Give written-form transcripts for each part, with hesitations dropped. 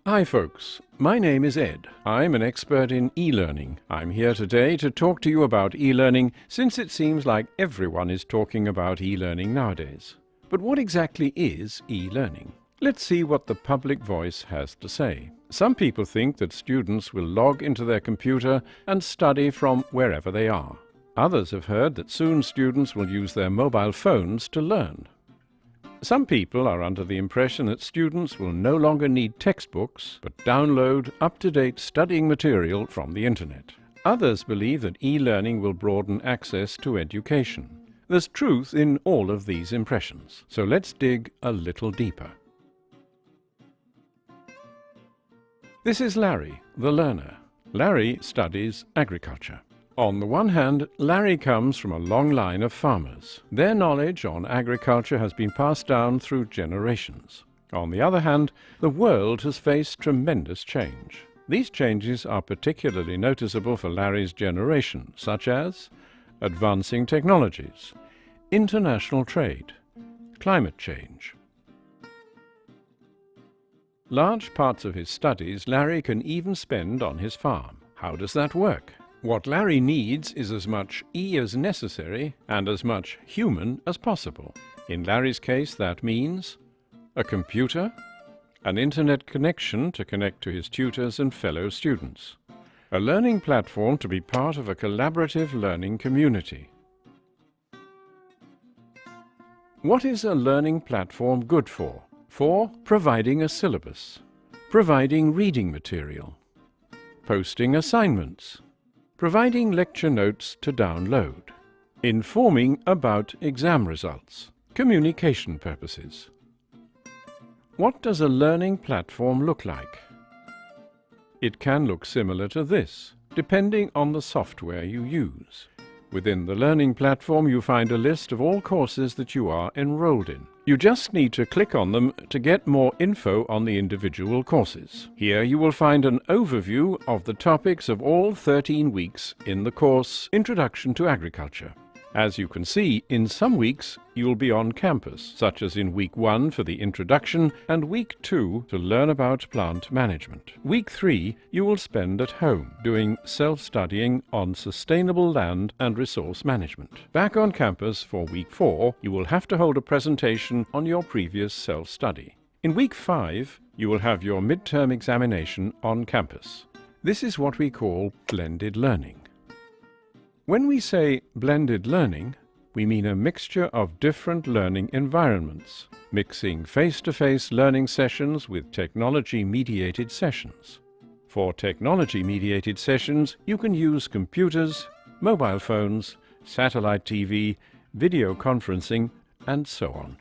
Hi folks, my name is Ed. I'm an expert in e-learning. I'm here today to talk to you about e-learning since it seems like everyone is talking about e-learning nowadays. But what exactly is e-learning? Let's see what the public voice has to say. Some people think that students will log into their computer and study from wherever they are. Others have heard that soon students will use their mobile phones to learn. Some people are under the impression that students will no longer need textbooks, but download up-to-date studying material from the internet. Others believe that e-learning will broaden access to education. There's truth in all of these impressions, so let's dig a little deeper. This is Larry, the learner. Larry studies agriculture. On the one hand, Larry comes from a long line of farmers. Their knowledge on agriculture has been passed down through generations. On the other hand, the world has faced tremendous change. These changes are particularly noticeable for Larry's generation, such as advancing technologies, international trade, climate change. Large parts of his studies Larry can even spend on his farm. How does that work? What Larry needs is as much E as necessary and as much human as possible. In Larry's case, that means a computer, an internet connection to connect to his tutors and fellow students, a learning platform to be part of a collaborative learning community. What is a learning platform good for? For providing a syllabus, providing reading material, posting assignments, providing lecture notes to download, informing about exam results, communication purposes. What does a learning platform look like? It can look similar to this, depending on the software you use. Within the learning platform, you find a list of all courses that you are enrolled in. You just need to click on them to get more info on the individual courses. Here you will find an overview of the topics of all 13 weeks in the course Introduction to Agriculture. As you can see, in some weeks you will be on campus, such as in week 1 for the introduction and week 2 to learn about plant management. Week 3 you will spend at home, doing self-studying on sustainable land and resource management. Back on campus for week 4, you will have to hold a presentation on your previous self-study. In week 5, you will have your midterm examination on campus. This is what we call blended learning. When we say blended learning, we mean a mixture of different learning environments, mixing face-to-face learning sessions with technology-mediated sessions. For technology-mediated sessions, you can use computers, mobile phones, satellite TV, video conferencing, and so on.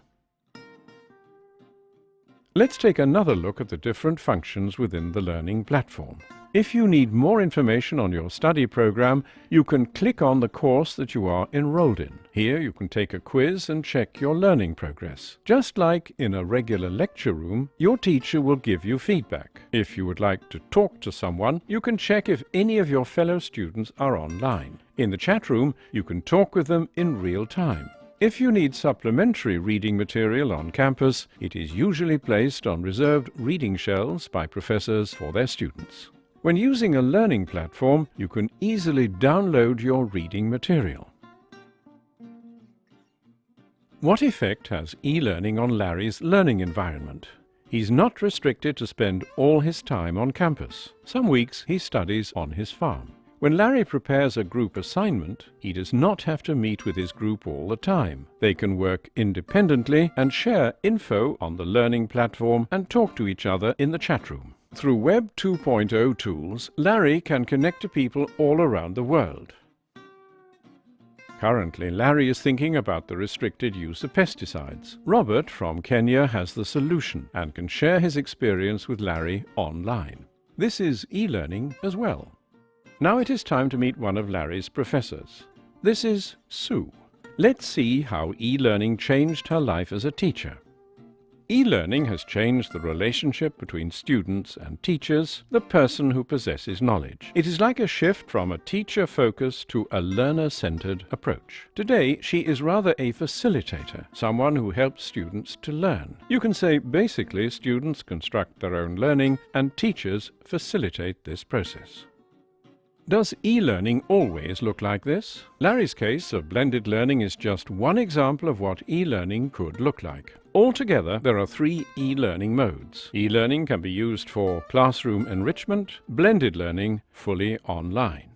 Let's take another look at the different functions within the learning platform. If you need more information on your study program, you can click on the course that you are enrolled in. Here you can take a quiz and check your learning progress. Just like in a regular lecture room, your teacher will give you feedback. If you would like to talk to someone, you can check if any of your fellow students are online. In the chat room, you can talk with them in real time. If you need supplementary reading material on campus, it is usually placed on reserved reading shelves by professors for their students. When using a learning platform, you can easily download your reading material. What effect has e-learning on Larry's learning environment? He's not restricted to spend all his time on campus. Some weeks he studies on his farm. When Larry prepares a group assignment, he does not have to meet with his group all the time. They can work independently and share info on the learning platform and talk to each other in the chat room. Through Web 2.0 tools, Larry can connect to people all around the world. Currently, Larry is thinking about the restricted use of pesticides. Robert from Kenya has the solution and can share his experience with Larry online. This is e-learning as well. Now it is time to meet one of Larry's professors. This is Sue. Let's see how e-learning changed her life as a teacher. E-learning has changed the relationship between students and teachers, the person who possesses knowledge. It is like a shift from a teacher-focused to a learner-centered approach. Today, she is rather a facilitator, someone who helps students to learn. You can say basically students construct their own learning and teachers facilitate this process. Does e-learning always look like this? Larry's case of blended learning is just one example of what e-learning could look like. Altogether, there are 3 e-learning modes. E-learning can be used for classroom enrichment, blended learning fully online.